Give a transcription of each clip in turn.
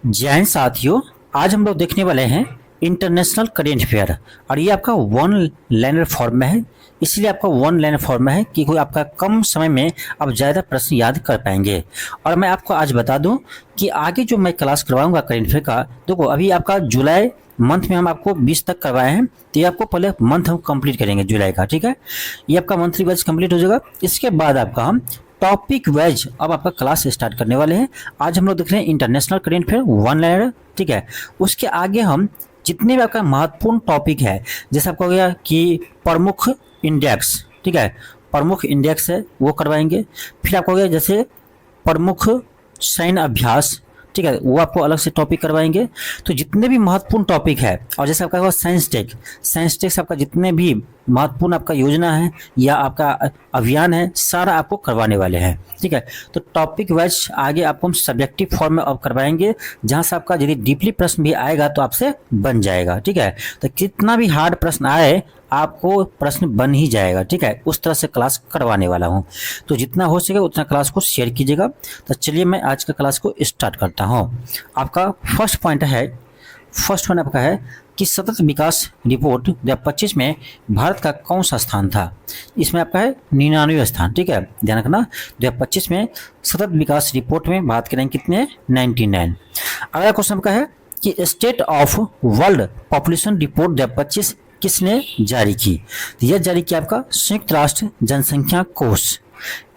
जय हिंद साथियों। आज हम लोग देखने वाले हैं इंटरनेशनल करेंट अफेयर और ये आपका वन लाइनर फॉर्म में है। इसलिए आपका वन लाइनर फॉर्म में है कि कोई आपका कम समय में आप ज़्यादा प्रश्न याद कर पाएंगे। और मैं आपको आज बता दूं कि आगे जो मैं क्लास करवाऊंगा करेंट अफेयर का, देखो अभी आपका जुलाई मंथ में हम आपको 20 तक करवाए हैं, तो ये आपको पहले मंथ हम कंप्लीट करेंगे जुलाई का। ठीक है, ये आपका मंथली बैच कंप्लीट हो जाएगा। इसके बाद आपका हम टॉपिक वाइज अब आपका क्लास स्टार्ट करने वाले हैं। आज हम लोग देख रहे हैं international current affair one liner. ठीक है, उसके आगे हम जितने भी आपका महत्वपूर्ण टॉपिक है, जैसे आपका हो गया कि प्रमुख इंडेक्स, ठीक है, प्रमुख इंडेक्स है वो करवाएंगे। फिर आपको हो गया जैसे प्रमुख सैन्य अभ्यास, ठीक है, वो आपको अलग से टॉपिक करवाएंगे। तो जितने भी महत्वपूर्ण टॉपिक है, और जैसे आपका होगा साइंस टेक, साइंस टेक से आपका जितने भी महत्वपूर्ण आपका योजना है या आपका अभियान है, सारा आपको करवाने वाले हैं। ठीक है, तो टॉपिक वाइज आगे आपको हम सब्जेक्टिव फॉर्म में अब करवाएंगे, जहां से आपका यदि डीपली प्रश्न भी आएगा तो आपसे बन जाएगा। ठीक है, तो कितना भी हार्ड प्रश्न आए आपको प्रश्न बन ही जाएगा। ठीक है, उस तरह से क्लास करवाने वाला हूँ, तो जितना हो सके उतना क्लास को शेयर कीजिएगा। तो चलिए मैं आज का क्लास को स्टार्ट करता हूँ। आपका फर्स्ट पॉइंट आपका है कि सतत विकास रिपोर्ट 2025 में भारत का कौन सा स्थान था। इसमें आपका है 99वां स्थान। ठीक है, ध्यान रखना 2025 में सतत विकास रिपोर्ट में भारत के रैंक कितने हैं, 99। अगला क्वेश्चन आपका है कि state of world population report 2025 किसने जारी की। तो यह जारी किया आपका संयुक्त राष्ट्र जनसंख्या कोष।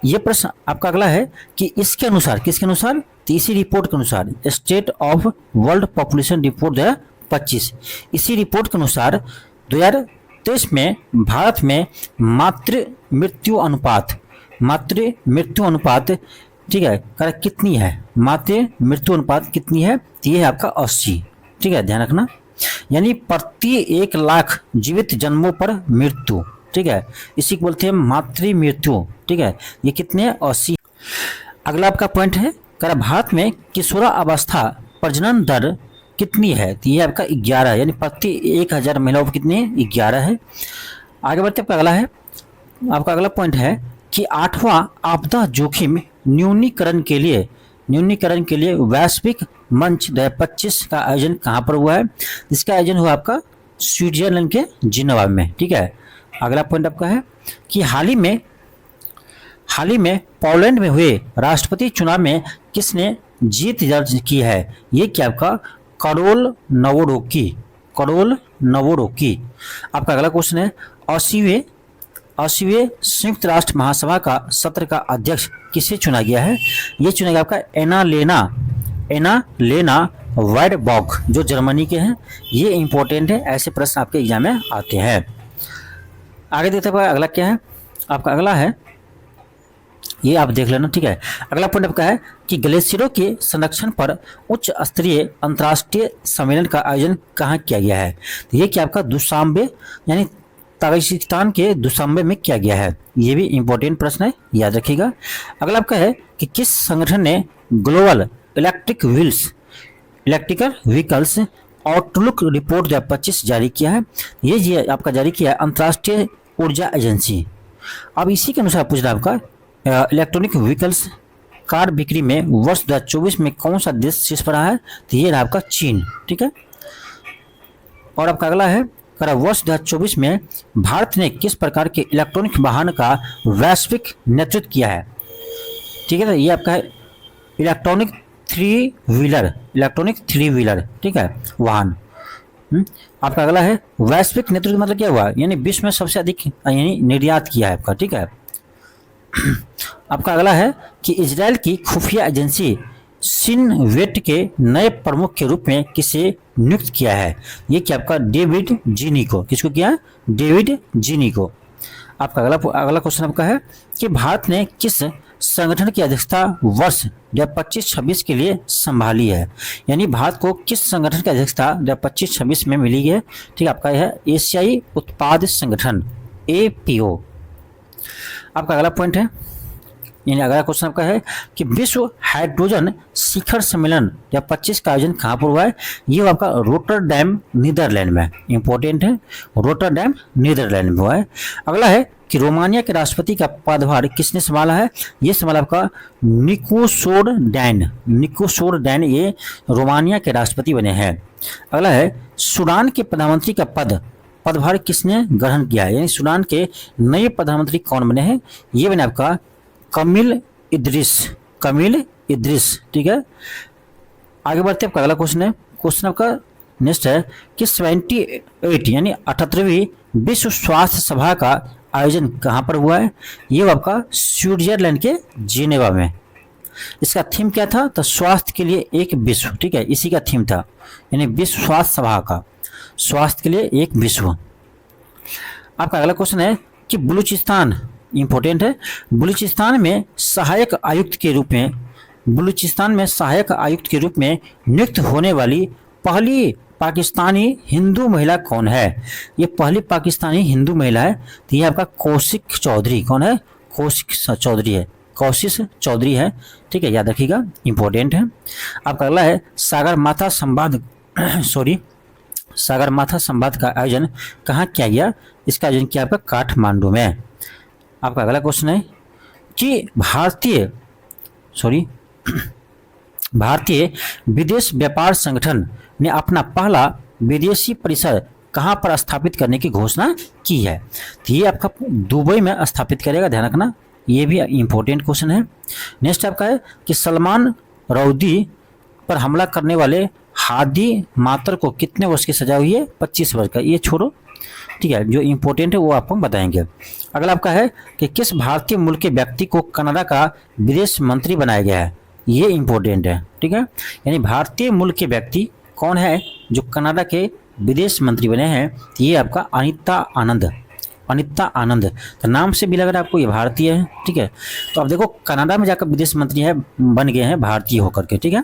यह प्रश्न आपका अगला है कि इसके अनुसार, किसके अनुसार, तो इसी रिपोर्ट के अनुसार state of world population report 2025, इसी रिपोर्ट के अनुसार 2023 में भारत में मातृ मृत्यु अनुपात, ठीक है, कितनी है, मातृ मृत्यु अनुपात कितनी है, तो ये है आपका 80। ठीक है, ध्यान रखना, यानी प्रति 1 लाख जीवित जन्मों पर मृत्यु। ठीक है, इसी को बोलते हैं मातृ मृत्यु। ठीक है, ये कितने हैं, 80। अगला आपका पॉइंट है भारत में किशोरावस्था प्रजनन दर कितनी है, तो ये आपका 11, यानी प्रति 1000 महिलाओं पर कितनी है, 11 है। आगे बढ़ते आपका अगला है, आपका अगला पॉइंट है कि 8वां आपदा जोखिम न्यूनीकरण के लिए वैश्विक मंच 2025 का आयोजन कहाँ पर हुआ है। इसका आयोजन हुआ आपका स्विट्जरलैंड के जिनेवा में। ठीक है, अगला पॉइंट आपका है कि हाल ही में पोलैंड में हुए राष्ट्रपति चुनाव में किसने जीत दर्ज की है। ये क्या आपका करोल नवोरोकी। आपका अगला क्वेश्चन है 80वें संयुक्त राष्ट्र महासभा का सत्र का अध्यक्ष किसे चुना गया है। ये चुना गया आपका एना लेना वाइडबॉग, जो जर्मनी के हैं। ये इंपॉर्टेंट है, ऐसे प्रश्न आपके एग्जाम में आते हैं। आगे देखते हैं अगला क्या है, आपका अगला है, ये आप देख लेना। ठीक है, अगला पॉइंट आपका है कि ग्लेशियरों के संरक्षण पर उच्च स्तरीय अंतर्राष्ट्रीय सम्मेलन का आयोजन कहाँ किया गया है। तो ये क्या आपका दुशांबे, यानी ताजिकिस्तान के दुशांबे में किया गया है। ये भी इंपॉर्टेंट प्रश्न है, याद रखिएगा। अगला आपका है कि किस संगठन ने global electrical vehicles outlook report 2025 जारी किया है। ये आपका जारी किया है अंतर्राष्ट्रीय ऊर्जा एजेंसी। अब इसी के अनुसार पूछ रहा है आपका इलेक्ट्रॉनिक व्हीकल्स कार बिक्री में वर्ष 2024 में कौन सा देश शीर्ष पर रहा है, तो ये रहा आपका चीन। ठीक है, और आपका अगला है वर्ष 2024 में भारत ने किस प्रकार के इलेक्ट्रॉनिक वाहन का वैश्विक नेतृत्व किया है। ठीक है, तो ये आपका है इलेक्ट्रॉनिक थ्री व्हीलर, ठीक है, वाहन। आपका अगला है वैश्विक नेतृत्व मतलब क्या हुआ, यानी विश्व में सबसे अधिक यानी निर्यात किया है आपका। ठीक है, आपका अगला है कि इजराइल की खुफिया एजेंसी सिनवेट के नए प्रमुख के रूप में किसे नियुक्त किया है। ये क्या आपका डेविड जीनी को, किसको किया, डेविड जीनी को। आपका अगला क्वेश्चन आपका है कि भारत ने किस संगठन की अध्यक्षता वर्ष 2025-26 के लिए संभाली है, यानी भारत को किस संगठन की अध्यक्षता 2025-26 में मिली है। ठीक है, आपका यह है एशियाई उत्पाद संगठन APO। आपका अगला पॉइंट है यानी अगला क्वेश्चन आपका है कि विश्व हाइड्रोजन शिखर सम्मेलन या 25 का आयोजन कहाँ पर हुआ है? ये आपका रोटरडैम नीदरलैंड में, इंपॉर्टेंट है, रोटरडैम नीदरलैंड में हुआ है। अगला है कि रोमानिया के राष्ट्रपति का पदभार किसने संभाला है? ये संभाला आपका निकोसोर डैन ये रोमानिया के राष्ट्रपति बने हैं। अगला है सूडान के प्रधानमंत्री का पदभार किसने ग्रहण किया है? यानी सूडान के नए प्रधानमंत्री कौन बने हैं? ये बने आपका कमिल इद्रिस। ठीक है, आगे बढ़ते हैं। आपका अगला क्वेश्चन है, क्वेश्चन आपका नेक्स्ट है कि 78 यानी 78वीं विश्व स्वास्थ्य सभा का आयोजन कहाँ पर हुआ है? ये आपका स्विट्जरलैंड के जिनेवा में। इसका थीम क्या था? तो स्वास्थ्य के लिए एक विश्व। ठीक है, इसी का थीम था, यानी विश्व स्वास्थ्य सभा का स्वास्थ्य के लिए एक विश्व। आपका अगला क्वेश्चन है कि बलूचिस्तान, इंपॉर्टेंट है, बलूचिस्तान में सहायक आयुक्त के रूप में नियुक्त होने वाली पहली पाकिस्तानी हिंदू महिला कौन है? ये पहली पाकिस्तानी हिंदू महिला है, तो ये आपका कौशिक चौधरी। कौन है? कौशिश चौधरी है। ठीक है, याद रखिएगा, इंपॉर्टेंट है। आपका अगला है सागरमाथा संवाद का आयोजन कहाँ किया गया? इसका आयोजन किया आपका काठमांडू में। आपका अगला क्वेश्चन है कि भारतीय विदेश व्यापार संगठन ने अपना पहला विदेशी परिसर कहाँ पर स्थापित करने की घोषणा की है? तो ये आपका दुबई में स्थापित करेगा, ध्यान रखना, ये भी इम्पोर्टेंट क्वेश्चन है। नेक्स्ट आपका है कि सलमान रौदी पर हमला करने वाले हादी मातर को कितने वर्ष की सजा हुई है? 25 वर्ष का। ये छोड़ो, ठीक है, जो इम्पोर्टेंट है वो आपको बताएंगे। अगला आपका है कि किस भारतीय मूल के व्यक्ति को कनाडा का विदेश मंत्री बनाया गया है? ये इम्पोर्टेंट है। ठीक है, यानी भारतीय मूल के व्यक्ति कौन है जो कनाडा के विदेश मंत्री बने हैं? ये आपका अनिता आनंद। तो नाम से भी लग रहा है आपको ये भारतीय है। ठीक है, तो अब देखो कनाडा में जाकर विदेश मंत्री है बन गए हैं भारतीय होकर के। ठीक है,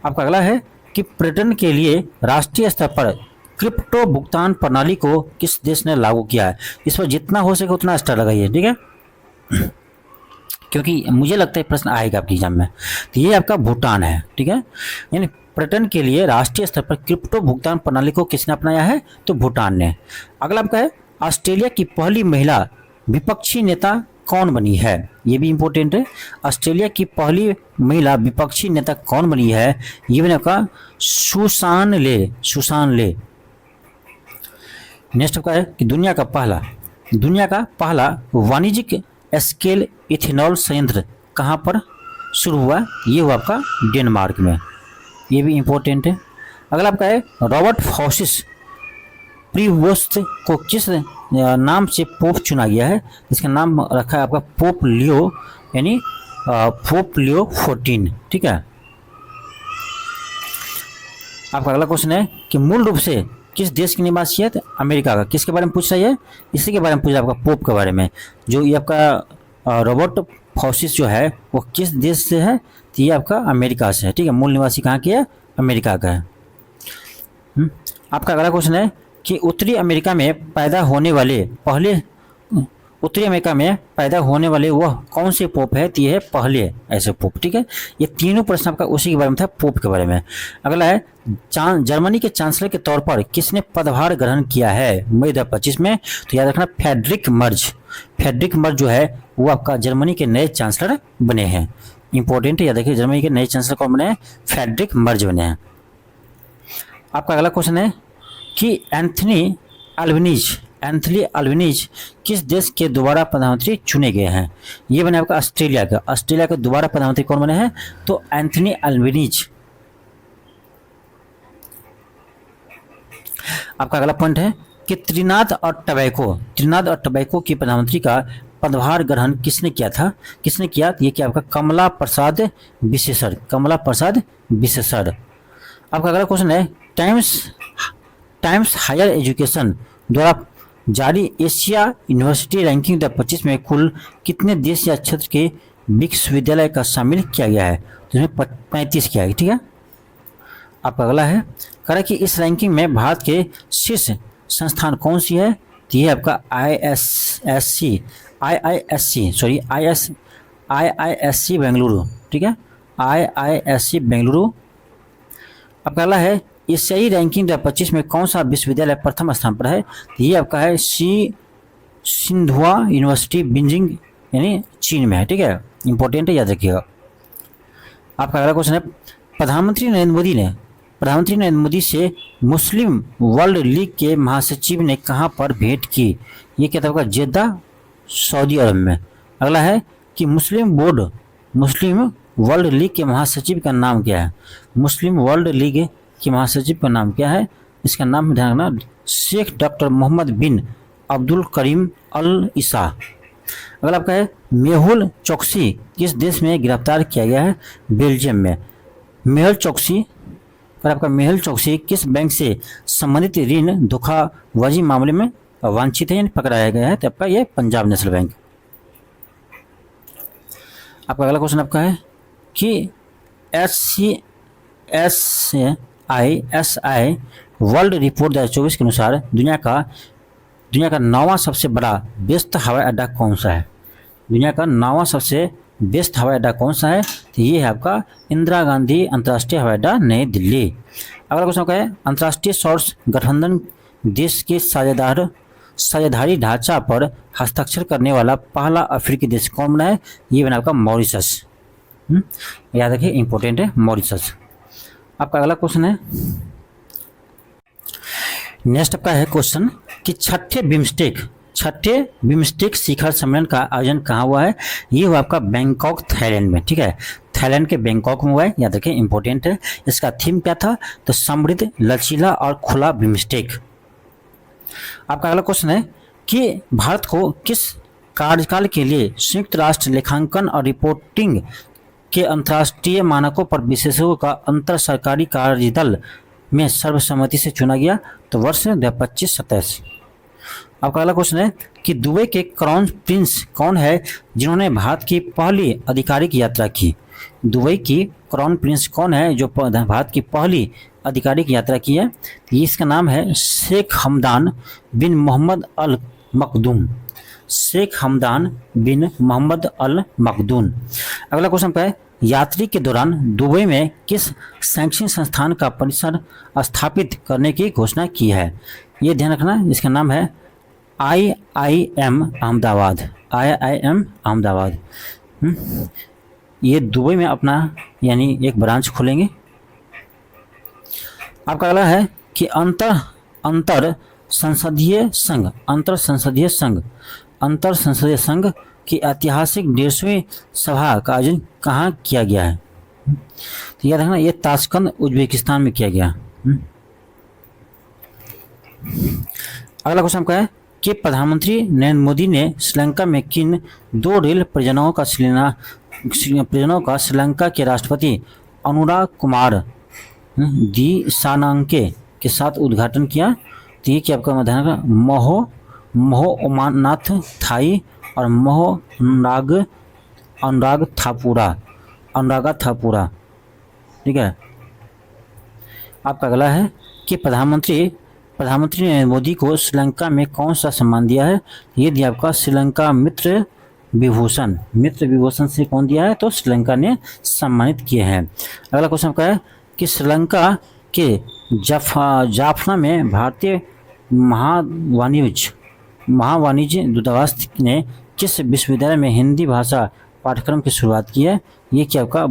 आपका अगला है कि पर्यटन के लिए राष्ट्रीय स्तर पर क्रिप्टो भुगतान प्रणाली को किस देश ने लागू किया है? इस पर जितना हो सके उतना स्टार लगाइए। ठीक है, क्योंकि मुझे लगता है प्रश्न आएगा आपके एग्जाम में। तो ये आपका भूटान है। ठीक है, यानी पर्यटन के लिए राष्ट्रीय स्तर पर क्रिप्टो भुगतान प्रणाली को किसने अपनाया है? तो भूटान ने। अगला आपका है ऑस्ट्रेलिया की पहली महिला विपक्षी नेता कौन बनी है? ये भी इंपॉर्टेंट है। ऑस्ट्रेलिया की पहली महिला विपक्षी नेता कौन बनी है? ये बने आपका सुसान ले। नेक्स्ट आपका है कि दुनिया का पहला वाणिज्यिक स्केल इथेनॉल संयंत्र कहाँ पर शुरू हुआ? ये हुआ आपका डेनमार्क में। ये भी इंपॉर्टेंट है। अगला आपका है रॉबर्ट फ्रांसिस प्रीवोस्ट को किस नाम से पोप चुना गया है? इसका नाम रखा है आपका पोप लियो, यानी पोप लियो 14। ठीक है, आपका अगला क्वेश्चन है कि मूल रूप से किस देश की निवासी है? तो अमेरिका का। किसके बारे में पूछ रहा है? इसी के बारे में पूछ रहा है, आपका पोप के बारे में। जो ये आपका रॉबर्ट फ्रांसिस जो है वो किस देश से है? तो ये आपका अमेरिका से है। ठीक है, मूल निवासी कहाँ की है? अमेरिका का है। आपका अगला क्वेश्चन है कि उत्तरी अमेरिका में पैदा होने वाले वह कौन से पोप है? तो ये है पहले ऐसे पोप। ठीक है, ये तीनों प्रश्न आपका उसी के बारे में था, पोप के बारे में। अगला है जर्मनी के चांसलर के तौर पर किसने पदभार ग्रहण किया है मई 2025 में? तो याद रखना फ्रेडरिक मर्ज जो है वो आपका जर्मनी के नए चांसलर बने हैं। इंपॉर्टेंट है, याद रखिए, जर्मनी के नए चांसलर कौन बने हैं? फ्रेडरिक मर्ज बने हैं। आपका अगला क्वेश्चन है कि एंथनी अल्बनीज किस देश के दोबारा प्रधानमंत्री चुने गए हैं? ये बने आपका ऑस्ट्रेलिया के दोबारा प्रधानमंत्री कौन बने हैं? तो एंथनी अल्बनीज। आपका अगला पॉइंट है कि त्रिनाद और टबैको की प्रधानमंत्री का पदभार ग्रहण किसने किया? ये क्या आपका कमला प्रसाद विशेषर। आपका अगला क्वेश्चन है टाइम्स हायर एजुकेशन द्वारा जारी एशिया यूनिवर्सिटी रैंकिंग 2025 में कुल कितने देश या क्षेत्र के विश्वविद्यालय का शामिल किया गया है? तो इसमें 35 किया गया। ठीक है, आपका अगला है कह रहा कि इस रैंकिंग में भारत के शीर्ष संस्थान कौन सी है? तो ये आपका IISc बेंगलुरु, ठीक है, IISc बेंगलुरु। आपका अगला है एशियाई रैंकिंग 2025 में कौन सा विश्वविद्यालय प्रथम स्थान पर है? तो ये आपका है सिंधुआ यूनिवर्सिटी बीजिंग यानी चीन में है, ठीक है, इंपॉर्टेंट है, याद रखिएगा। आपका अगला क्वेश्चन है प्रधानमंत्री नरेंद्र मोदी से मुस्लिम वर्ल्ड लीग के महासचिव ने कहां पर भेंट की? ये क्या था आपका जेद्दा सऊदी अरब में। अगला है कि मुस्लिम वर्ल्ड लीग के महासचिव का नाम क्या है? मुस्लिम वर्ल्ड लीग के महासचिव का नाम क्या है? इसका नाम ध्यान रखना, शेख डॉक्टर मोहम्मद बिन अब्दुल करीम अल ईसा। अगला आपका है मेहुल चोकसी किस देश में गिरफ्तार किया गया है? बेल्जियम में। मेहुल चोकसी किस बैंक से संबंधित ऋण धोखाबाजी मामले में वांछित है यानी पकड़ाया गया है? तो आपका ये पंजाब नेशनल बैंक। आपका अगला क्वेश्चन आपका है कि SI वर्ल्ड रिपोर्ट 2024 के अनुसार दुनिया का 9वां सबसे बड़ा व्यस्त हवाई अड्डा कौन सा है? दुनिया का 9वां सबसे व्यस्त हवाई अड्डा कौन सा है? तो ये है आपका इंदिरा गांधी अंतर्राष्ट्रीय हवाई अड्डा नई दिल्ली। अगला क्वेश्चन क्या है अंतर्राष्ट्रीय सौर गठबंधन देश के साझेदारी ढांचा पर हस्ताक्षर करने वाला पहला अफ्रीकी देश कौन बना है? ये बना आपका मॉरिशस। याद रखिए, इंपॉर्टेंट है मॉरिशस। आपका अगला क्वेश्चन है नेक्स्ट आपका है क्वेश्चन कि छठे बिम्स्टेक शिखर सम्मेलन का आयोजन कहाँ हुआ है? ये हुआ आपका बैंकॉक थाईलैंड में, ठीक है, थाईलैंड के बैंकॉक में हुआ है, याद रखिए, इंपॉर्टेंट है। इसका थीम क्या था? तो समृद्ध, लचीला और खुला बिम्स्टेक। आपका अगला क्वेश्चन है कि भारत को किस कार्यकाल के लिए संयुक्त राष्ट्र लेखांकन और रिपोर्टिंग के अंतर्राष्ट्रीय मानकों पर विशेषज्ञों का अंतर सरकारी कार्यदल में सर्वसम्मति से चुना गया? तो वर्ष 2025-27। आपका अगला क्वेश्चन है कि दुबई के क्राउन प्रिंस कौन है जिन्होंने भारत की पहली आधिकारिक यात्रा की? दुबई की क्राउन प्रिंस कौन है जो भारत की पहली आधिकारिक यात्रा की है? इसका नाम है शेख हमदान बिन मोहम्मद अल मखदूम। शेख हमदान बिन मोहम्मद अल मखदूम। अगला क्वेश्चन क्या है यात्री के दौरान दुबई में किस शैक्षणिक संस्थान का परिसर स्थापित करने की घोषणा की है? ये ध्यान रखना, इसका नाम है IIM अहमदाबाद। IIM अहमदाबाद। ये दुबई में अपना यानी एक ब्रांच खोलेंगे। आपका अगला है कि अंतर संसदीय संघ की ऐतिहासिक 150वीं सभा का आयोजन कहाँ किया गया है? तो याद रखना, ये ताशकंद उज्बेकिस्तान में किया गया। अगला क्वेश्चन क्या है कि प्रधानमंत्री नरेंद्र मोदी ने श्रीलंका में किन 2 रेल परियोजनाओं का श्रीलंका के राष्ट्रपति अनुराग कुमार दिसानांके के साथ उद्घाटन किया? तो ये क्या आपका ध्यान रखना, मोहो उमानाथ थाई और अनुराग थापुरा, ठीक है। आपका अगला है कि प्रधानमंत्री नरेंद्र मोदी को श्रीलंका में कौन सा सम्मान दिया है? ये दिया आपका श्रीलंका मित्र विभूषण से कौन दिया है? तो श्रीलंका ने सम्मानित किए हैं। अगला क्वेश्चन क्या है कि श्रीलंका के जाफना में भारतीय महावाणिज्य दूतावास ने किस विश्वविद्यालय में हिंदी भाषा पाठ्यक्रम की शुरुआत की है? ये क्या आपका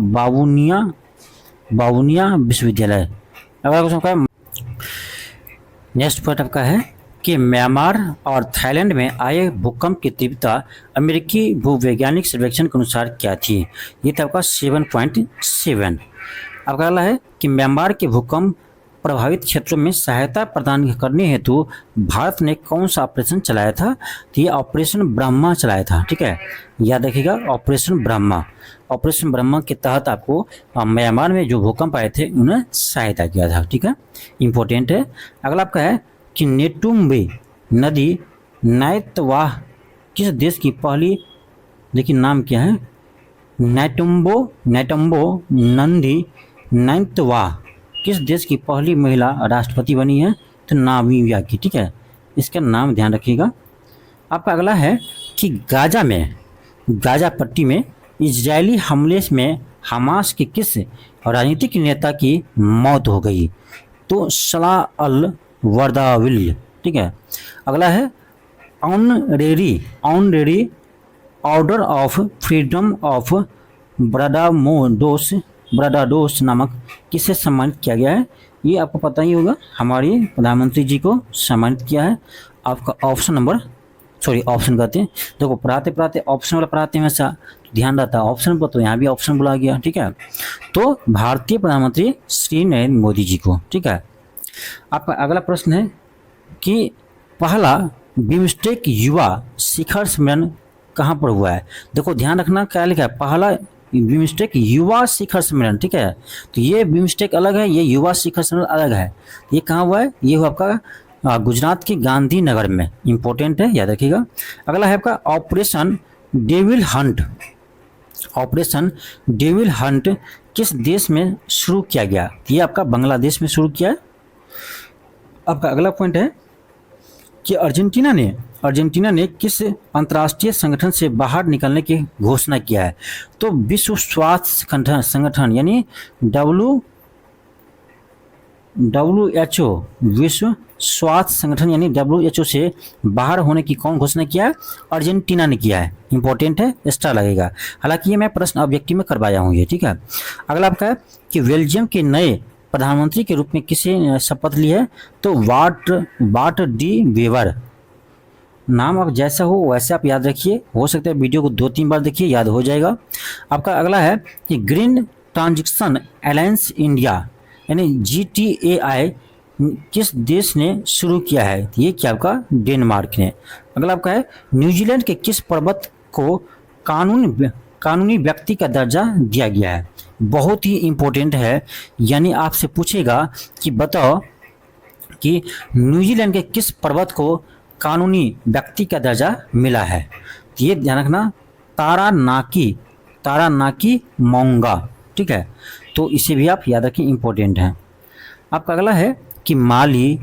बावुनिया विश्वविद्यालय। अगला क्वेश्चन क्या है नेक्स्ट पॉइंट आपका है कि म्यांमार और थाईलैंड में आए भूकंप की तीव्रता अमेरिकी भूवैज्ञानिक सर्वेक्षण के अनुसार क्या थी? ये था आपका 7.7। आपका अगला है कि म्यांमार के भूकंप प्रभावित क्षेत्रों में सहायता प्रदान करने हेतु भारत ने कौन सा ऑपरेशन चलाया था? तो ये ऑपरेशन ब्रह्मा चलाया था, ठीक है, याद रखिएगा, ऑपरेशन ब्रह्मा के तहत आपको म्यांमार में जो भूकंप आए थे उन्हें सहायता किया था, ठीक है, इंपॉर्टेंट है। अगला आपका है कि नेटुम्बे नदी नैतवाह किस देश की पहली, देखिए नाम क्या है, नैटुम्बो नंदी नैतवाह किस देश की पहली महिला राष्ट्रपति बनी है? तो नामीबिया की, ठीक है, इसका नाम ध्यान रखिएगा। आपका अगला है कि गाजा पट्टी में इजरायली हमले में हमास के किस राजनीतिक नेता की मौत हो गई? तो सलाह अल वर्दाविल। ठीक है। अगला है honorary order of freedom of Barbados नामक किसे सम्मानित किया गया है? ये आपको पता ही होगा, हमारे प्रधानमंत्री जी को सम्मानित किया है। आपका ऑप्शन कहते हैं, देखो पढ़ाते पढ़ाते ऑप्शन वाला पढ़ाते हैं हमेशा, ध्यान रहता है ऑप्शन पर, तो यहाँ भी ऑप्शन बोला गया। ठीक है। तो भारतीय प्रधानमंत्री श्री नरेंद्र मोदी जी को। ठीक है। आपका अगला प्रश्न है कि पहला बिम्स्टेक युवा शिखर सम्मेलन कहाँ पर हुआ है? देखो ध्यान रखना क्या लिखा है, पहला बिम्स्टेक युवा शिखर सम्मेलन। ठीक है। तो ये बिम्स्टेक अलग है, ये युवा शिखर सम्मेलन अलग है। ये कहाँ हुआ है? ये हुआ आपका गुजरात के गांधीनगर में। इंपॉर्टेंट है, याद रखिएगा। अगला है आपका ऑपरेशन डेविल हंट किस देश में शुरू किया गया? ये आपका बांग्लादेश में शुरू किया है। आपका अगला पॉइंट है कि अर्जेंटीना ने किस अंतर्राष्ट्रीय संगठन से बाहर निकलने की घोषणा किया है? तो विश्व स्वास्थ्य संगठन यानी WHO, विश्व स्वास्थ्य संगठन यानी WHO से बाहर होने की कौन घोषणा किया है? अर्जेंटीना ने किया है। इंपॉर्टेंट है, एक्स्ट्रा लगेगा। हालांकि ये मैं प्रश्न ऑब्जेक्टिव में करवाया हूँ ये। ठीक है। अगला आपका है कि बेल्जियम के नए प्रधानमंत्री के रूप में किसे शपथ ली है? तो वाट डी वेवर। नाम अब जैसा हो वैसे आप याद रखिए, हो सकता है वीडियो को 2-3 बार देखिए, याद हो जाएगा। आपका अगला है कि ग्रीन ट्रांजिशन अलायंस इंडिया यानी GTAI किस देश ने शुरू किया है? ये क्या आपका डेनमार्क ने। अगला आपका है न्यूजीलैंड के किस पर्वत को कानूनी व्यक्ति का दर्जा दिया गया है? बहुत ही इंपॉर्टेंट है, यानी आपसे पूछेगा कि बताओ कि न्यूजीलैंड के किस पर्वत को कानूनी व्यक्ति का दर्जा मिला है? ये ध्यान रखना, तारानाकी मोंगा। ठीक है। तो इसे भी आप याद रखें, इंपॉर्टेंट है। आपका अगला है कि माली,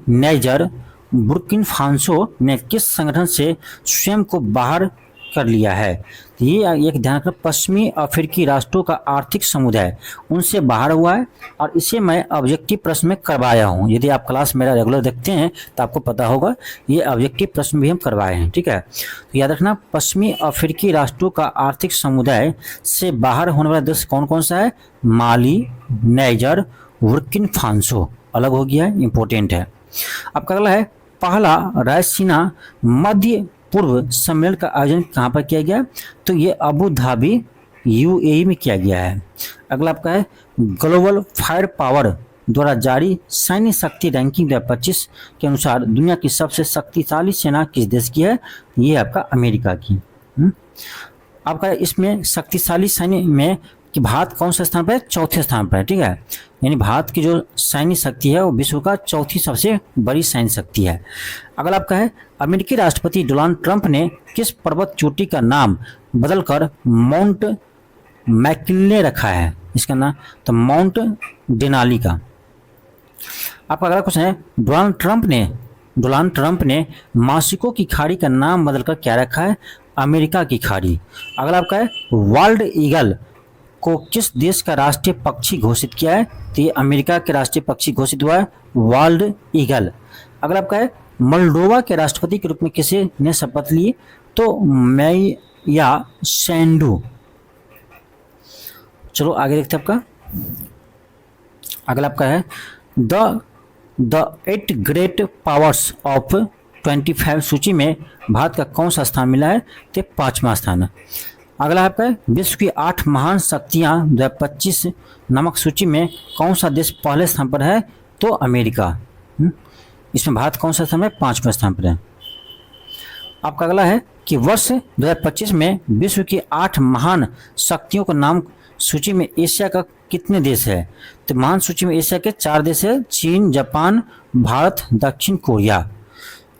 नाइजर, बुर्किना फासो ने किस संगठन से स्वयं को बाहर कर लिया है? ये एक ध्यान रखना, पश्चिमी अफ्रीकी राष्ट्रों का आर्थिक समुदाय उनसे बाहर हुआ है, और इसे मैं ऑब्जेक्टिव प्रश्न में करवाया हूँ। यदि आप क्लास मेरा रेगुलर देखते हैं तो आपको पता होगा, ये ऑब्जेक्टिव प्रश्न भी हम करवाए हैं। ठीक है। तो याद रखना, पश्चिमी अफ्रीकी राष्ट्रों का आर्थिक समुदाय से बाहर होने वाला देश कौन कौन सा है? माली, नाइजर, बुर्किना फासो अलग हो गया है, इंपॉर्टेंट है। आपका अगला है पहला रायसीना मध्य पूर्व सम्मेलन का आयोजन कहाँ पर किया गया? तो ये अबू धाबी UAE में किया गया है। अगला आपका है ग्लोबल फायर पावर द्वारा जारी सैन्य शक्ति रैंकिंग 2025 के अनुसार दुनिया की सबसे शक्तिशाली सेना किस देश की है? ये आपका अमेरिका की। आपका इसमें शक्तिशाली सैन्य में कि भारत कौन से स्थान पर है? चौथे स्थान पर है। ठीक है। यानी भारत की जो सैन्य शक्ति है वो विश्व का चौथी सबसे बड़ी सैन्य शक्ति है। अगला आपका है अमेरिकी राष्ट्रपति डोनाल्ड ट्रंप ने किस पर्वत चोटी का नाम बदलकर माउंट मैकिन्ले रखा है? इसका नाम तो माउंट डेनाली का। आपका अगला क्वेश्चन है डोनाल्ड ट्रंप ने मासिको की खाड़ी का नाम बदलकर क्या रखा है? अमेरिका की खाड़ी। अगला आपका है वाइल्ड ईगल को किस देश का राष्ट्रीय पक्षी घोषित किया है? तो ये अमेरिका के राष्ट्रीय पक्षी घोषित हुआ है, वाइल्ड ईगल। अगला आपका है मोल्डोवा के राष्ट्रपति के रूप में किसे ने शपथ ली? तो मैया सैंडू। चलो आगे देखते हैं। आपका अगला आपका है द 8 ग्रेट पावर्स ऑफ 25 सूची में भारत का कौन सा स्थान मिला है? तो 5वां स्थान है। अगला आपका है विश्व की 8 महान शक्तियां 2025 नामक सूची में कौन सा देश पहले स्थान पर है? तो अमेरिका। इसमें भारत कौन सा स्थान है? 5वें स्थान पर है। आपका अगला है कि वर्ष 2025 में विश्व की 8 महान शक्तियों का नाम सूची में एशिया का कितने देश है? तो महान सूची में एशिया के 4 देश है, चीन, जापान, भारत, दक्षिण कोरिया।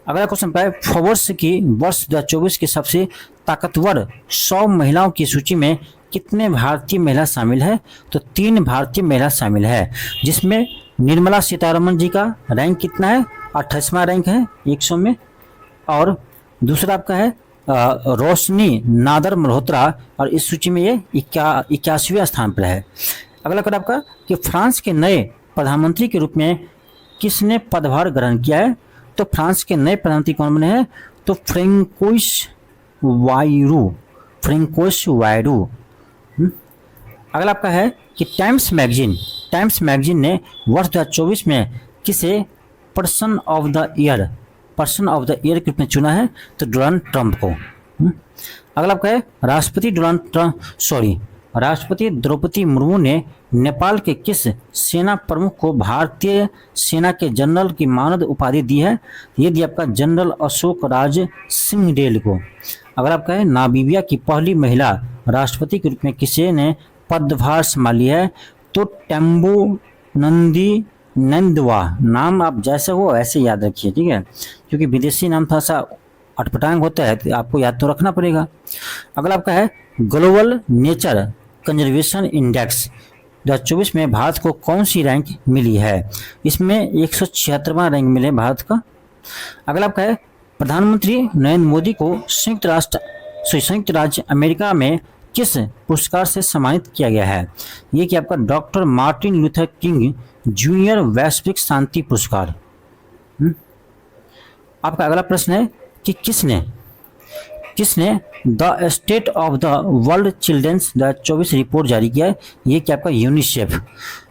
अगला क्वेश्चन पर फोर्ब्स की वर्ष 2024 की सबसे ताकतवर 100 महिलाओं की सूची में कितने भारतीय महिला शामिल है? तो 3 भारतीय महिला शामिल है, जिसमें निर्मला सीतारमण जी का रैंक कितना है? 28वां रैंक है 100 में। और दूसरा आपका है रोशनी नादर मल्होत्रा, और इस सूची में ये 81वें स्थान पर है। अगला क्वेश्चन आपका कि फ्रांस के नए प्रधानमंत्री के रूप में किसने पदभार ग्रहण किया है? तो फ्रांस के नए प्रधानमंत्री कौन बने हैं? तो फ्रेंकोइस वायरू। अगला आपका है कि टाइम्स मैगजीन ने वर्ष 2024 में किसे पर्सन ऑफ द ईयर के रूप में चुना है? तो डोनाल्ड ट्रंप को। अगला आपका है राष्ट्रपति द्रौपदी मुर्मू ने नेपाल के किस सेना प्रमुख को भारतीय सेना के जनरल की मानद उपाधि दी है? ये दी आपका जनरल अशोक राज सिंहडेल को। अगर आपका है नामीबिया की पहली महिला राष्ट्रपति के रूप में किसे ने पदभार संभाली है? तो टेम्बो नंदी नंदवा। नाम आप जैसे हो ऐसे याद रखिए, ठीक है, क्योंकि विदेशी नाम थोड़ा सा अटपटांग होता है तो आपको याद तो रखना पड़ेगा। अगला आपका है ग्लोबल नेचर कंजर्वेशन इंडेक्स 2024 में भारत को कौन सी रैंक मिली है? इसमें 176वां रैंक मिले भारत का। अगला आपका है प्रधानमंत्री नरेंद्र मोदी को संयुक्त राज्य अमेरिका में किस पुरस्कार से सम्मानित किया गया है? ये कि आपका doctor Martin Luther King junior वैश्विक शांति पुरस्कार। आपका अगला प्रश्न है कि किसने the state of the world children's 2024 report जारी किया है? ये क्या आपका यूनिसेफ।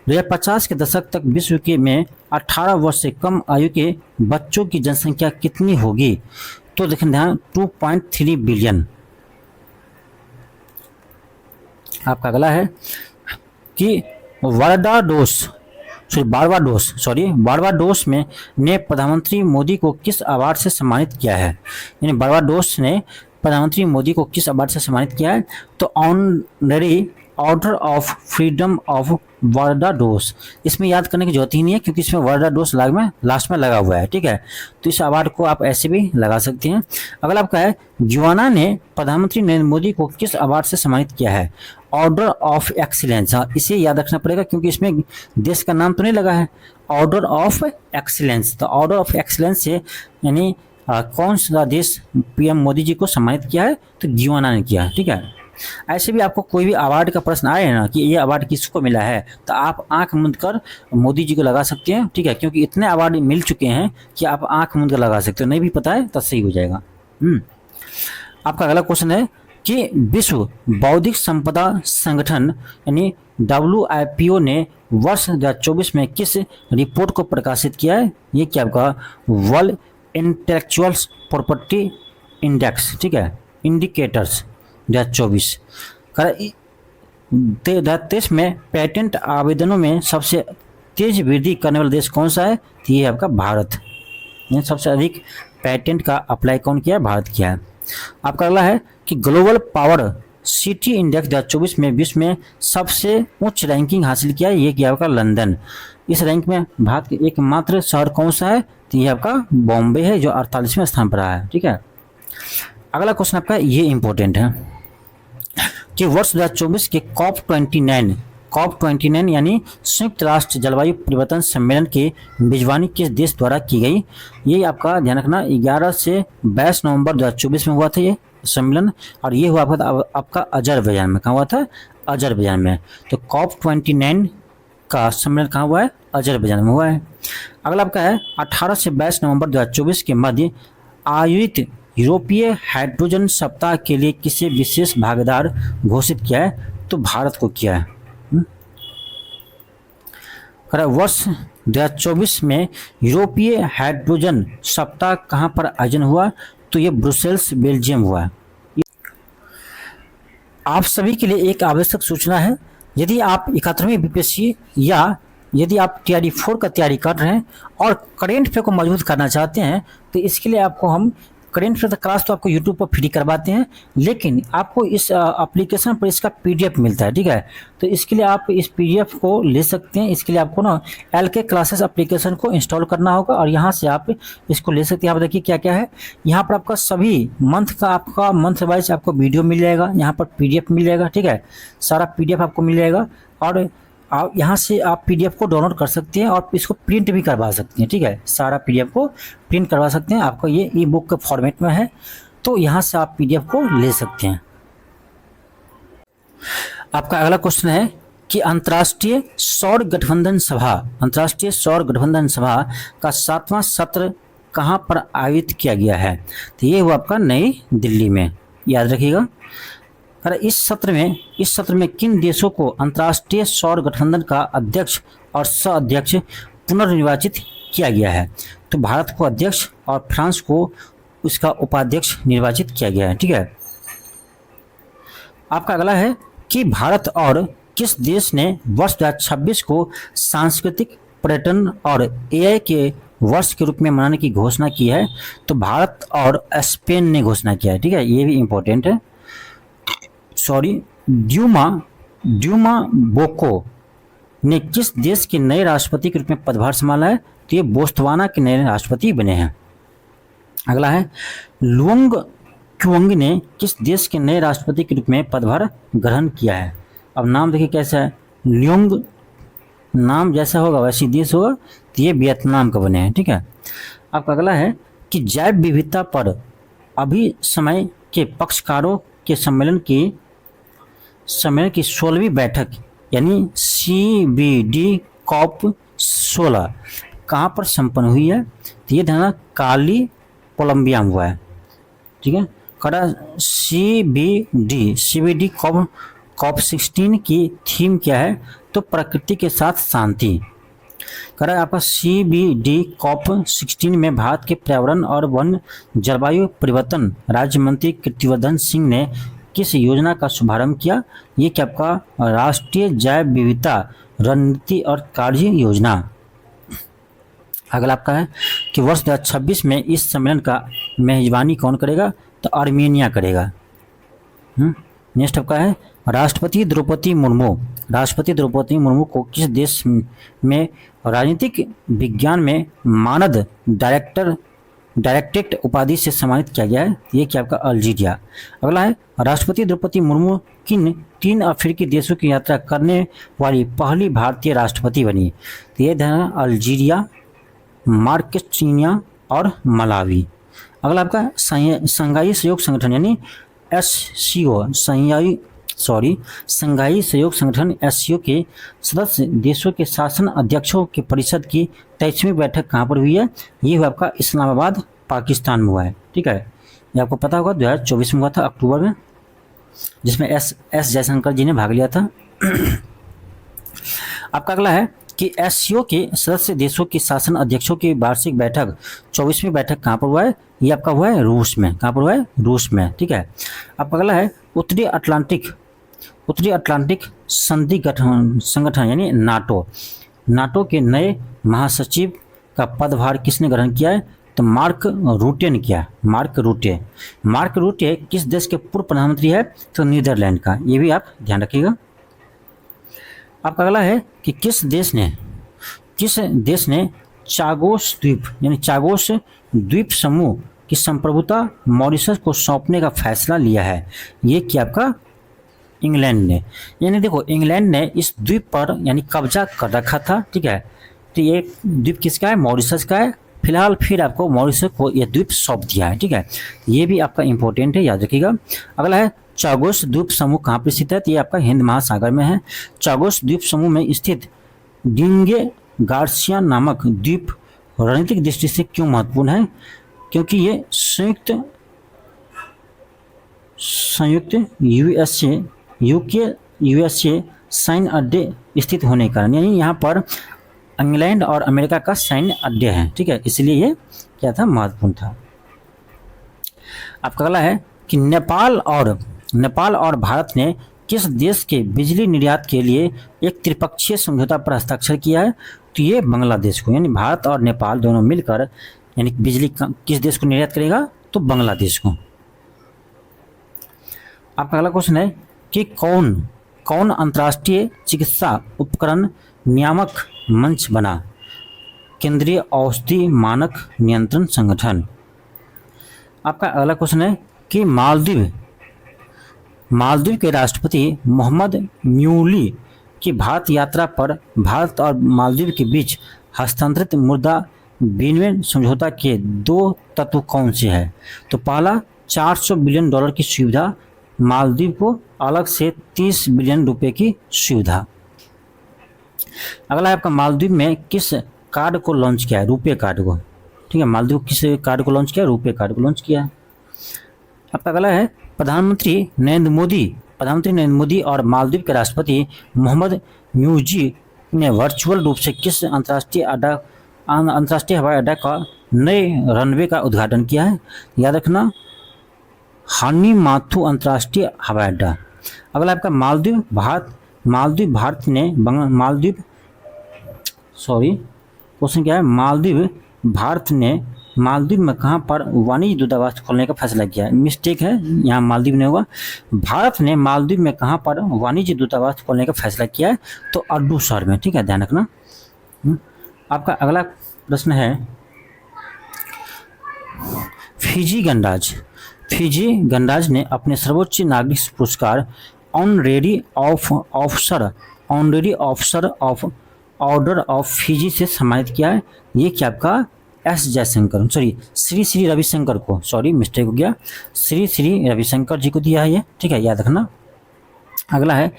2050 के दशक तक विश्व के में 18 वर्ष से कम आयु के बच्चों की जनसंख्या कितनी होगी? तो देखें ध्यान 2.3 बिलियन। आपका अगला है कि बारबाडोस में ने प्रधानमंत्री मोदी को किस अवार्ड से सम्मानित किया है? यानी बारबाडोस ने प्रधानमंत्री मोदी को किस अवार्ड से सम्मानित किया है? तो honorary order of freedom of Barbados. इसमें याद करने की जरूरत ही नहीं है क्योंकि इसमें बारबाडोस लास्ट में लगा हुआ है, ठीक है, तो इस अवार्ड को आप ऐसे भी लगा सकते हैं। अगला आपका है गयाना ने प्रधानमंत्री नरेंद्र मोदी को किस अवार्ड से सम्मानित किया है? Order of excellence. हाँ, इसे याद रखना पड़ेगा क्योंकि इसमें देश का नाम तो नहीं लगा है। ऑर्डर ऑफ एक्सीलेंस, तो ऑर्डर ऑफ एक्सीलेंस से यानी कौन सा देश पीएम मोदी जी को सम्मानित किया है? तो गयाना ने किया, ठीक है। ऐसे भी आपको कोई भी अवार्ड का प्रश्न आए ना कि ये अवार्ड किसको मिला है, तो आप आंख मूंद कर मोदी जी को लगा सकते हैं, ठीक है, क्योंकि इतने अवार्ड मिल चुके हैं कि आप आंख मूंद कर लगा सकते हो। नहीं भी पता है तो सही हो जाएगा। आपका अगला क्वेश्चन है कि विश्व बौद्धिक संपदा संगठन यानी WIPO ने वर्ष 2024 में किस रिपोर्ट को प्रकाशित किया है? ये क्या आपका वर्ल्ड इंटेलेक्चुअल प्रॉपर्टी इंडेक्स, ठीक है, इंडिकेटर्स 2024। 2023 में पेटेंट आवेदनों में सबसे तेज वृद्धि करने वाला देश कौन सा है? तो ये आपका भारत। सबसे अधिक पेटेंट का अप्लाई कौन किया है? भारत किया है। आपका अगला है कि ग्लोबल पावर सिटी इंडेक्स 2024 में विश्व में सबसे उच्च रैंकिंग हासिल किया है। ये किया आपका लंदन। इस रैंक में भारत के एकमात्र शहर कौन सा है? तो ये आपका बॉम्बे है जो 48वें स्थान पर आया है, ठीक है। अगला क्वेश्चन आपका ये इंपॉर्टेंट है कि वर्ष 2024 के COP29 यानी संयुक्त राष्ट्र जलवायु परिवर्तन सम्मेलन की मेजबानी किस देश द्वारा की गई? ये आपका ध्यान रखना 11 से 22 नवंबर 2024 में हुआ था ये सम्मेलन, और ये हुआ आपका अजरबैजान में। कहाँ हुआ था? अजरबैजान में। तो COP29 का सम्मेलन कहाँ हुआ है? अजरबैजान में हुआ है। अगला आपका है 18 से 22 नवंबर 2024 के मध्य आयोजित यूरोपीय हाइड्रोजन सप्ताह के लिए किसे विशेष भागीदार घोषित किया है? तो भारत को किया है। वर्ष 2024 में यूरोपीय हाइड्रोजन सप्ताह कहाँ पर आयोजन हुआ? तो ये ब्रुसेल्स बेल्जियम हुआ। आप सभी के लिए एक आवश्यक सूचना है, यदि आप 71वीं BPSC या यदि आप TRD 4 का तैयारी कर रहे हैं और करेंट अफेयर को मजबूत करना चाहते हैं तो इसके लिए आपको हम करेंट अफेयर क्लास तो आपको यूट्यूब पर फ्री करवाते हैं, लेकिन आपको इस एप्लीकेशन पर इसका PDF मिलता है, ठीक है। तो इसके लिए आप इस PDF को ले सकते हैं। इसके लिए आपको ना LK क्लासेस एप्लीकेशन को इंस्टॉल करना होगा और यहाँ से आप इसको ले सकते हैं। आप देखिए क्या क्या है यहाँ पर। आपका सभी मंथ वाइज आपको वीडियो मिल जाएगा, यहाँ पर PDF मिल जाएगा, ठीक है, सारा PDF आपको मिल जाएगा। और आप यहाँ से आप PDF को डाउनलोड कर सकते हैं और इसको प्रिंट भी करवा सकते हैं, ठीक है, सारा PDF को प्रिंट करवा सकते हैं। आपको ये ई बुक के फॉर्मेट में है। तो यहाँ से आप PDF को ले सकते हैं। आपका अगला क्वेश्चन है कि अंतर्राष्ट्रीय सौर गठबंधन सभा का 7वां सत्र कहाँ पर आयोजित किया गया है? तो ये हुआ आपका नई दिल्ली में, याद रखिएगा। अरे इस सत्र में किन देशों को अंतर्राष्ट्रीय सौर गठबंधन का अध्यक्ष और सह अध्यक्ष पुनर्निर्वाचित किया गया है? तो भारत को अध्यक्ष और फ्रांस को उसका उपाध्यक्ष निर्वाचित किया गया है। ठीक है। आपका अगला है कि भारत और किस देश ने वर्ष 2026 को सांस्कृतिक पर्यटन और AI के वर्ष के रूप में मनाने की घोषणा की है? तो भारत और स्पेन ने घोषणा किया है। ठीक है, ये भी इंपॉर्टेंट है। ड्यूमा बोको ने किस देश के नए राष्ट्रपति के रूप में पदभार संभाला है? तो ये बोत्सवाना के नए राष्ट्रपति बने हैं। अगला है लुओंग क्युओंग ने किस देश के नए राष्ट्रपति के रूप में पदभार ग्रहण किया है? अब नाम देखिए कैसा है, ल्योंग नाम जैसा होगा वैसी देश होगा, तो ये वियतनाम का बने हैं। ठीक है। आपका अगला है कि जैव विविधता पर अभी समय के पक्षकारों के सम्मेलन की 16वीं बैठक यानी CBD COP 16 कहाँ पर संपन्न हुई है? तो ये ध्यान काली कोलंबिया में हुआ है। ठीक है। कड़ा CBD COP 16 की थीम क्या है? तो प्रकृति के साथ शांति। करा आपका CBD COP 16 में भारत के पर्यावरण और वन जलवायु परिवर्तन राज्य मंत्री कीर्तिवर्धन सिंह ने किस योजना का शुभारंभ किया? ये क्या आपका राष्ट्रीय जैव विविधता रणनीति और कार्य योजना। अगला आपका है कि वर्ष 2026 में इस सम्मेलन का मेजबानी कौन करेगा? तो आर्मेनिया करेगा। नेक्स्ट आपका है राष्ट्रपति द्रौपदी मुर्मू को किस देश में राजनीतिक विज्ञान में मानद डायरेक्टरेट उपाधि से सम्मानित किया गया है? ये क्या आपका अल्जीरिया। अगला है राष्ट्रपति द्रौपदी मुर्मू किन 3 अफ्रीकी देशों की यात्रा करने वाली पहली भारतीय राष्ट्रपति बनी? तो ये ध्यान मॉरिशस और मलावी। अगला आपका संघाई सहयोग संगठन यानी SCO संघाई सहयोग संगठन SCO के सदस्य देशों के शासन अध्यक्षों के परिषद की 23वीं बैठक कहाँ पर हुई है? ये हुआ आपका इस्लामाबाद पाकिस्तान में हुआ है। ठीक है, ये आपको पता होगा 2024 में हुआ था अक्टूबर में, जिसमें एस जयशंकर जी ने भाग लिया था। आपका अगला है कि SCO के सदस्य देशों के शासन अध्यक्षों की वार्षिक बैठक 24वीं बैठक कहाँ पर हुआ है? ये आपका हुआ है रूस में। कहाँ पर हुआ है? रूस में। ठीक है। आपका अगला है उत्तरी अटलांटिक संधि संगठन यानी नाटो के नए महासचिव का पदभार किसने ग्रहण किया है? तो मार्क रूटे ने किया। मार्क रूटे किस देश के पूर्व प्रधानमंत्री है? तो नीदरलैंड का। ये भी आप ध्यान रखिएगा। आपका अगला है कि किस देश ने चागोस द्वीप समूह की संप्रभुता मॉरिशस को सौंपने का फैसला लिया है? ये क्या आपका इंग्लैंड ने। यानी देखो इंग्लैंड ने इस द्वीप पर यानी कब्जा कर रखा था। ठीक है, तो ये द्वीप किसका है? मॉरिशस का है। फिलहाल फिर आपको मॉरिशस को यह द्वीप सौंप दिया है। ठीक है, ये भी आपका इंपॉर्टेंट है, याद रखिएगा। अगला है चागोस द्वीप समूह कहाँ पर स्थित है? तो ये आपका हिंद महासागर में है। चागोस द्वीप समूह में स्थित डिंगे गार्सिया नामक द्वीप रणनीतिक दृष्टि से क्यों महत्वपूर्ण है? क्योंकि ये संयुक्त यूएसए सैन्य अड्डे स्थित होने के कारण, यानी यहाँ पर इंग्लैंड और अमेरिका का सैन्य अड्डे हैं। ठीक है, इसलिए ये क्या था? महत्वपूर्ण था। आपका अगला है कि नेपाल और भारत ने किस देश के बिजली निर्यात के लिए एक त्रिपक्षीय समझौता पर हस्ताक्षर किया है? तो ये बांग्लादेश को, यानी भारत और नेपाल दोनों मिलकर यानी बिजली किस देश को निर्यात करेगा? तो बांग्लादेश को। आपका अगला क्वेश्चन है कि कौन अंतर्राष्ट्रीय चिकित्सा उपकरण नियामक मंच बना? केंद्रीय औषधि मानक नियंत्रण संगठन। आपका अगला क्वेश्चन है कि मालदीव के राष्ट्रपति मोहम्मद म्यूली की भारत यात्रा पर भारत और मालदीव के बीच हस्तांतरित मुद्रा विनिमय समझौता के 2 तत्व कौन से हैं? तो पहला 400 बिलियन डॉलर की सुविधा, मालदीव को अलग से 30 बिलियन रुपए की सुविधा। अगला है आपका मालदीव में किस कार्ड को लॉन्च किया है? रुपए कार्ड को। ठीक है, मालदीव किस कार्ड को लॉन्च किया? रुपए कार्ड को लॉन्च किया है। आपका अगला है प्रधानमंत्री नरेंद्र मोदी और मालदीव के राष्ट्रपति मोहम्मद म्यूजी ने वर्चुअल रूप से किस अंतर्राष्ट्रीय हवाई अड्डा का नए रनवे का उद्घाटन किया है? याद रखना, हानी माथु अंतर्राष्ट्रीय हवाई अड्डा। अगला आपका क्वेश्चन क्या है? मालदीव में कहाँ पर वाणिज्य दूतावास खोलने का फैसला किया है? मिस्टेक है, यहाँ मालदीव नहीं होगा। भारत ने मालदीव में कहाँ पर वाणिज्य दूतावास खोलने का फैसला किया है? तो अड्डू शहर में। ठीक है, ध्यान रखना। आपका अगला प्रश्न है, फिजी गणराज्य ने अपने सर्वोच्च नागरिक पुरस्कार honorary officer of order of Fiji से सम्मानित किया है। ये क्या आपका श्री रविशंकर को, मिस्टेक हो गया, श्री रविशंकर जी को दिया है ये। ठीक है, याद रखना। अगला है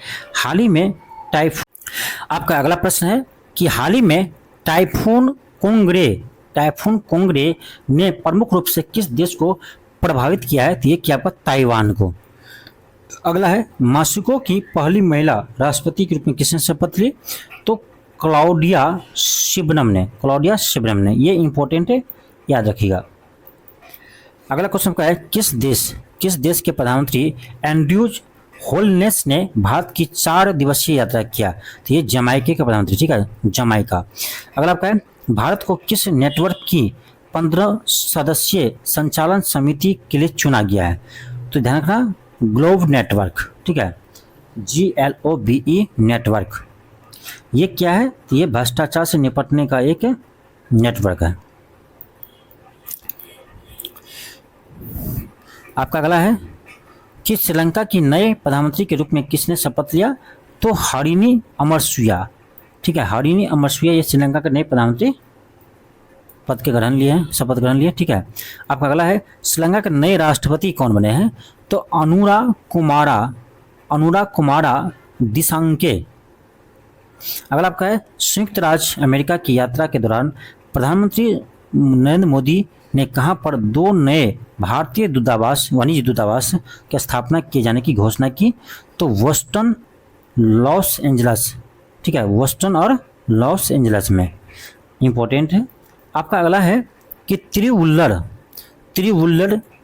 आपका अगला प्रश्न है कि हाल ही में टाइफून कोंगरे ने प्रमुख रूप से किस देश को प्रभावित किया है? तो ये क्या आपका ताइवान को। अगला है मेक्सिको की पहली महिला राष्ट्रपति के रूप में किसने शपथ ली? तो क्लाउडिया शिबनम ने। ये इंपॉर्टेंट है, याद रखिएगा। अगला क्वेश्चन क्या है, किस देश के प्रधानमंत्री एंड्रयूज होलनेस ने भारत की 4 दिवसीय यात्रा किया? तो ये जमाइका के प्रधानमंत्री। ठीक है, जमाइका। अगला आपका है, भारत को किस नेटवर्क की 15 सदस्यीय संचालन समिति के लिए चुना गया है? तो ध्यान रखना, ग्लोब नेटवर्क। ठीक है, GLOBE नेटवर्क। ये क्या है? तो ये भ्रष्टाचार से निपटने का एक नेटवर्क है। आपका अगला है कि श्रीलंका की नए प्रधानमंत्री के रूप में किसने शपथ लिया? तो हरिनी अमरसूया। ठीक है, हरिनी अमरसूया ये श्रीलंका के नए प्रधानमंत्री शपथ ग्रहण लिए। ठीक है, आपका अगला है, श्रीलंका के नए राष्ट्रपति कौन बने हैं? तो अनुरा कुमारा दिसांके। अगला आपका है, संयुक्त राज्य अमेरिका की यात्रा के दौरान प्रधानमंत्री नरेंद्र मोदी ने कहां पर 2 नए भारतीय वाणिज्य दूतावास की स्थापना किए जाने की घोषणा की? तो बोस्टन, लॉस एंजल्स। ठीक है, बोस्टन और लॉस एंजल्स में। इंपॉर्टेंट है। आपका अगला है कि त्रिवुल्लर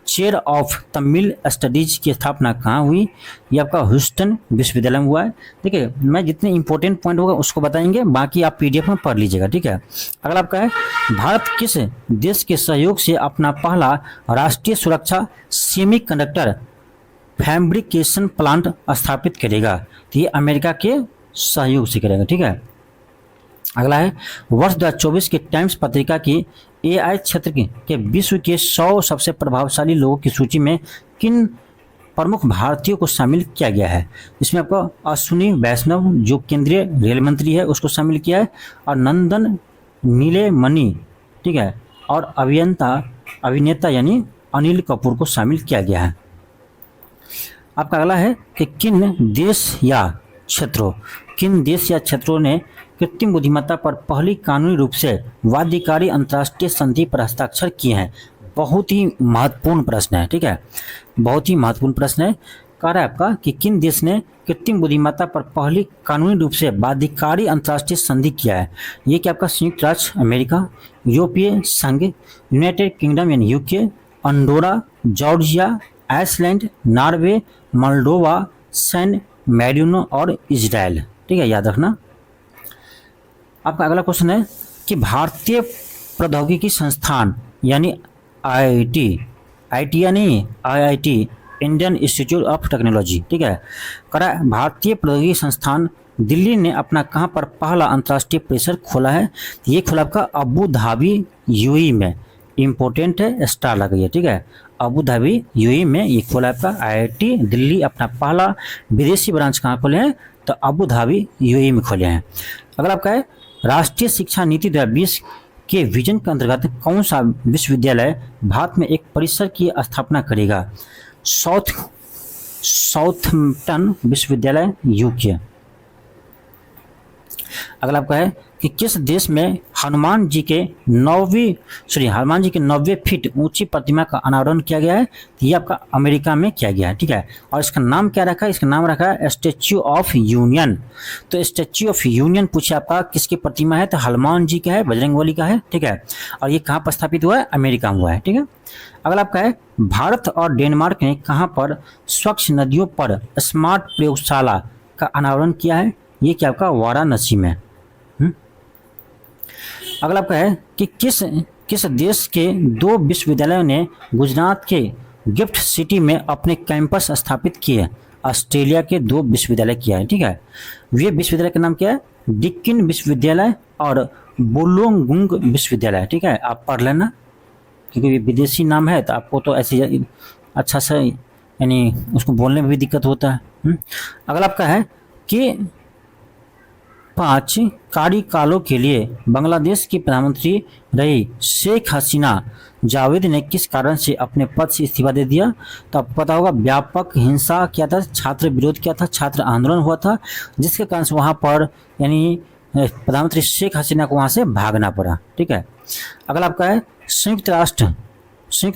चेयर ऑफ तमिल स्टडीज की स्थापना कहाँ हुई? ये आपका ह्यूस्टन विश्वविद्यालय में हुआ है। ठीक है, मैं जितने इंपॉर्टेंट पॉइंट होगा उसको बताएंगे, बाकी आप PDF में पढ़ लीजिएगा। ठीक है, अगला आपका है, भारत किस देश के सहयोग से अपना पहला राष्ट्रीय सुरक्षा सेमीकंडक्टर फैब्रिकेशन प्लांट स्थापित करेगा? तो ये अमेरिका के सहयोग से करेगा। ठीक है, अगला है, वर्ष 2024 के टाइम्स पत्रिका की AI क्षेत्र के विश्व के 100 सबसे प्रभावशाली लोगों की सूची में किन प्रमुख भारतीयों को शामिल किया गया है? इसमें आपको अश्विनी वैष्णव जो केंद्रीय रेल मंत्री है उसको शामिल किया है, और नंदन नीलेमणि, ठीक है, और अभिनेता यानी अनिल कपूर को शामिल किया गया है। आपका अगला है कि किन देश या क्षेत्रों ने कृत्रिम बुद्धिमत्ता पर पहली कानूनी रूप से बाध्यकारी अंतर्राष्ट्रीय संधि पर हस्ताक्षर किए हैं? बहुत ही महत्वपूर्ण प्रश्न है। ठीक है, बहुत ही महत्वपूर्ण प्रश्न है। कह रहा है आपका कि किन देश ने कृत्रिम बुद्धिमत्ता पर पहली कानूनी रूप से बाध्यकारी अंतर्राष्ट्रीय संधि किया है? ये क्या आपका संयुक्त राज्य अमेरिका, यूरोपीय संघ, यूनाइटेड किंगडम यानी UK, Andorra, Georgia, Iceland, Norway, Moldova, San Marino और इजराइल। ठीक है, याद रखना। आपका अगला क्वेश्चन है कि भारतीय प्रौद्योगिकी संस्थान यानी IIT Indian institute of technology. ठीक है, करा भारतीय प्रौद्योगिकी संस्थान दिल्ली ने अपना कहां पर पहला अंतर्राष्ट्रीय परिसर खोला है? ये खोला आपका अबू धाबी UAE में। इंपॉर्टेंट है, स्टार लगाइए। ठीक है, अबू धाबी UAE में ये खोला आपका IIT दिल्ली अपना पहला विदेशी ब्रांच कहाँ खोले हैं? तो अबू धाबी UAE में खोले हैं। अगर आपका है राष्ट्रीय शिक्षा नीति 2020 के विजन के अंतर्गत कौन सा विश्वविद्यालय भारत में एक परिसर की स्थापना करेगा? साउथम्पटन विश्वविद्यालय यूके। अगला आपका है कि किस देश में हनुमान जी के 90 फीट ऊंची प्रतिमा का अनावरण किया गया है? तो ये आपका अमेरिका में किया गया है, ठीक है। और इसका नाम क्या रखा है? इसका नाम रखा है स्टैच्यू ऑफ यूनियन। तो स्टैच्यू ऑफ यूनियन पूछे आपका किसकी प्रतिमा है? तो हनुमान जी का है, बजरंगबली का है, ठीक है। और ये कहाँ पर स्थापित हुआ है? अमेरिका में हुआ है, ठीक है। अगला आपका है भारत और डेनमार्क ने कहाँ पर स्वच्छ नदियों पर स्मार्ट प्रयोगशाला का अनावरण किया है? ये क्या आपका वाराणसी में। अगला आपका है कि किस देश के 2 विश्वविद्यालयों ने गुजरात के गिफ्ट सिटी में अपने कैंपस स्थापित किए? ऑस्ट्रेलिया के 2 विश्वविद्यालय किया है, ठीक है। वे विश्वविद्यालय का नाम क्या है? डिक्किन विश्वविद्यालय और वोल्लोंगुंग विश्वविद्यालय, ठीक है। आप पढ़ लेना क्योंकि ये विदेशी नाम है तो आपको तो ऐसे अच्छा से यानी उसको बोलने में भी दिक्कत होता है। अगला आपका है कि 5 कार्यकालों के लिए बांग्लादेश की प्रधानमंत्री रही शेख हसीना जावेद ने किस कारण से अपने पद से इस्तीफा दे दिया? तो आपको पता होगा व्यापक हिंसा किया था, छात्र विरोध किया था, छात्र आंदोलन हुआ था, जिसके कारण से वहाँ पर यानी प्रधानमंत्री शेख हसीना को वहाँ से भागना पड़ा, ठीक है। अगला आपका है संयुक्त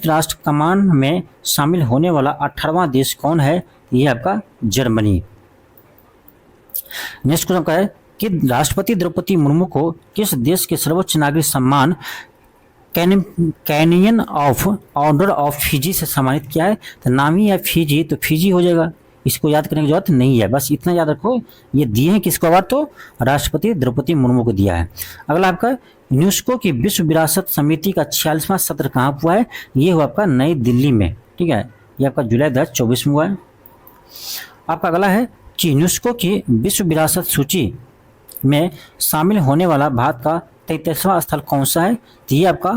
राष्ट्र कमान में शामिल होने वाला 18वां देश कौन है? ये आपका जर्मनी। नेक्स्ट क्वेश्चन का है कि राष्ट्रपति द्रौपदी मुर्मू को किस देश के सर्वोच्च नागरिक सम्मान canyon of order of Fiji से सम्मानित किया है? तो नाम ही है फिजी, तो फिजी हो जाएगा, इसको याद करने की जरूरत नहीं है, बस इतना याद रखो। ये दिए हैं किसको अवार्ड? तो राष्ट्रपति द्रौपदी मुर्मू को दिया है। अगला आपका यूनेस्को की विश्व विरासत समिति का 46वां सत्र कहाँ हुआ है? ये हुआ आपका नई दिल्ली में, ठीक है। ये आपका जुलाई 2024 में हुआ है। आपका अगला है कि यूनेस्को की विश्व विरासत सूची में शामिल होने वाला भारत का 33वां स्थल कौन सा है? तो ये आपका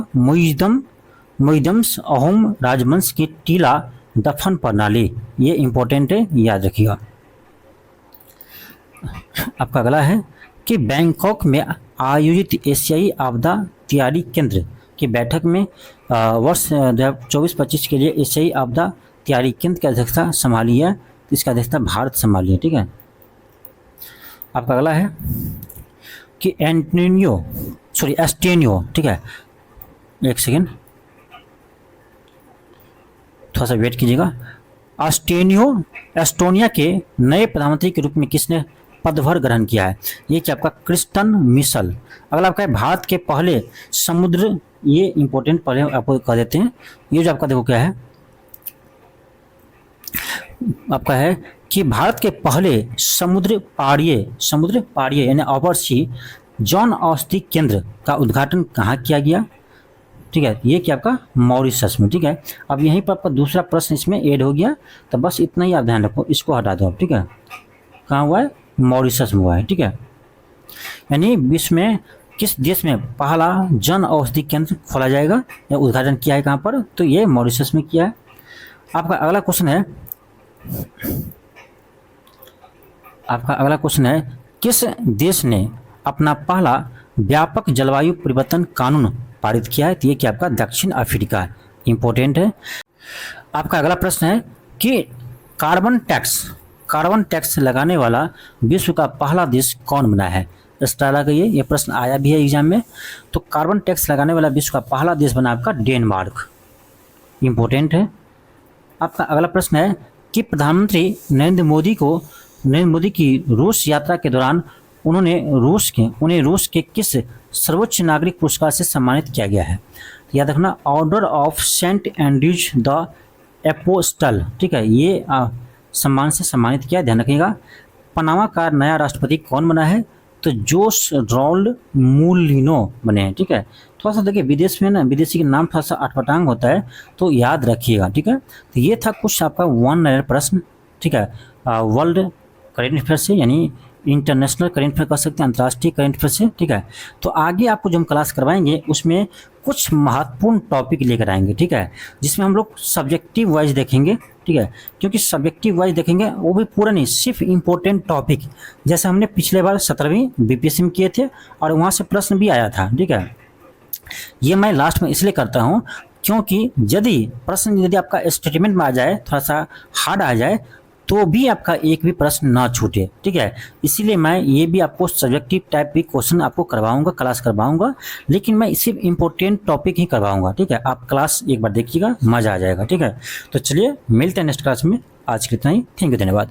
मुइज्जम्स अहोम राजवंश की टीला दफन प्रणाली, ये इंपॉर्टेंट है, याद रखिएगा। आपका अगला है कि बैंकॉक में आयोजित एशियाई आपदा तैयारी केंद्र की बैठक में वर्ष 2024-25 के लिए एशियाई आपदा तैयारी केंद्र की अध्यक्षता संभाली है, तो इसका अध्यक्षता भारत संभाली है, ठीक है। आपका अगला है कि एस्टोनियो, ठीक है, एक सेकेंड थोड़ा सा वेट कीजिएगा। एस्टोनिया के नए प्रधानमंत्री के रूप में किसने पदभार ग्रहण किया है? ये क्या आपका क्रिस्टन मिशल। अगला आपका है भारत के पहले समुद्र, ये इंपॉर्टेंट पहले आपको कह देते हैं। ये जो आपका देखो क्या है, आपका है कि भारत के पहले समुद्र पाड़ीय यानी ओवरसी जन औषधि केंद्र का उद्घाटन कहाँ किया गया? ठीक है, ये क्या आपका मॉरिशस में, ठीक है। अब यहीं पर आपका दूसरा प्रश्न इसमें ऐड हो गया, तो बस इतना ही आप ध्यान रखो, इसको हटा दो आप, ठीक है। कहाँ हुआ है? मॉरिशस में हुआ है, ठीक है। यानी विश्व में किस देश में पहला जन औषधि केंद्र खोला जाएगा या उद्घाटन किया है कहाँ पर? तो ये मॉरिशस में किया है। आपका अगला क्वेश्चन है किस देश ने अपना पहला व्यापक जलवायु परिवर्तन कानून पारित किया है? तो ये क्या आपका दक्षिण अफ्रीका, इंपॉर्टेंट है। आपका अगला प्रश्न है कि कार्बन टैक्स लगाने वाला विश्व का पहला देश कौन बना है? ऑस्ट्रेलिया का ये प्रश्न आया भी है एग्जाम में। तो कार्बन टैक्स लगाने वाला विश्व का पहला देश बना आपका डेनमार्क, इंपॉर्टेंट है। आपका अगला प्रश्न है कि प्रधानमंत्री नरेंद्र मोदी की रूस यात्रा के दौरान उन्हें रूस के किस सर्वोच्च नागरिक पुरस्कार से सम्मानित किया गया है? याद रखना, order of Saint Andrews the apostle, ठीक है, ये सम्मान से सम्मानित किया, ध्यान रखिएगा। पनामा का नया राष्ट्रपति कौन बना है? तो जोस रॉल्ड मूलिनो बने हैं, ठीक है। थोड़ा सा देखिए विदेश में ना विदेशी के नाम थोड़ा सा अटपटांग होता है, तो याद रखिएगा, ठीक है। तो ये था कुछ आपका 1 लाइनर प्रश्न, ठीक है, वर्ल्ड करेंट अफेयर से, यानी इंटरनेशनल करेंट अफेयर कर सकते हैं, अंतर्राष्ट्रीय करेंट अफेयर से, ठीक है। तो आगे आपको जो हम क्लास करवाएंगे उसमें कुछ महत्वपूर्ण टॉपिक लेकर आएंगे, ठीक है, जिसमें हम लोग सब्जेक्टिव वाइज देखेंगे, ठीक है, क्योंकि सब्जेक्टिव वाइज देखेंगे वो भी पूरा नहीं, सिर्फ इंपॉर्टेंट टॉपिक, जैसे हमने पिछले बार 17वीं बीपीएससी में किए थे और वहाँ से प्रश्न भी आया था, ठीक है। ये मैं लास्ट में इसलिए करता हूँ क्योंकि यदि आपका स्टेटमेंट में आ जाए, थोड़ा सा हार्ड आ जाए, तो भी आपका एक भी प्रश्न ना छूटे, ठीक है। इसीलिए मैं ये भी आपको सब्जेक्टिव टाइप भी क्वेश्चन आपको करवाऊंगा, क्लास करवाऊंगा, लेकिन मैं सिर्फ इंपॉर्टेंट टॉपिक ही करवाऊंगा, ठीक है। आप क्लास एक बार देखिएगा, मजा आ जाएगा, ठीक है। तो चलिए मिलते हैं नेक्स्ट क्लास में। आज के लिए इतना ही। थैंक यू, धन्यवाद।